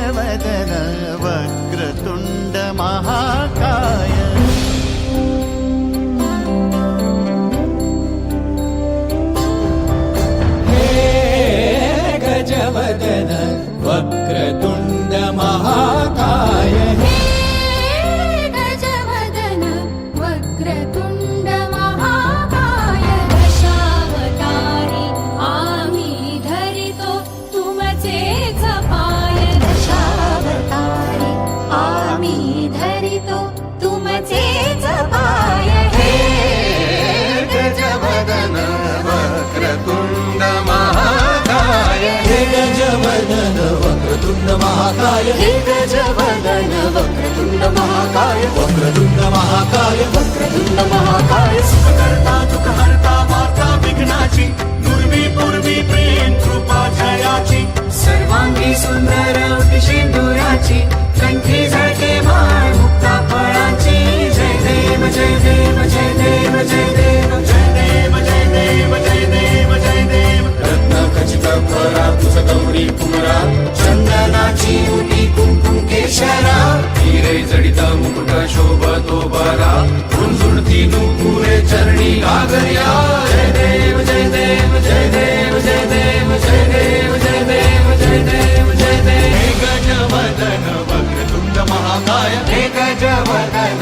गजवदन वक्रतुंड महाकाय गजवदन वक्रतुंड महाकाय गजवदन वक्रतुंड महाकाय दशावतारी आम्ही धरितो तुमचेच पाय दशावतारी आम्ही धरितो तुमचेच पाय हे गजवदन वक्रतुंड महाकाय हे गजवदन वक्रतुंड महाकाय हे गजवदन वक्रतुंड महाकाय वक्रतुंड महाकाय वक्रतुंड महाकाय सुखकर्ता दुःखहर्ता वार्ता विघ्नाची दुर्वी पूर्वी प्रेम कृपा जयाची सर्वांगी सुंदर सिंदुराची कंठी झळके माळ मुक्ता फळाची जय देव जय देव जय देव जय देव जय देव जय देव जय देव जय देव रत्न खचित फरा तुझ गौरी कुमरा चंदनाची उटी कुंकुम केशरा हिरे जडित मुकुट शोभतो बरा झुणझुणती नुपुरे चरणी घागर्या जय देव जय देव जय देव जय देव जय देव जय देव जय देव जय देव हे गजवदन वक्रतुंड महाकाय हे गजवदन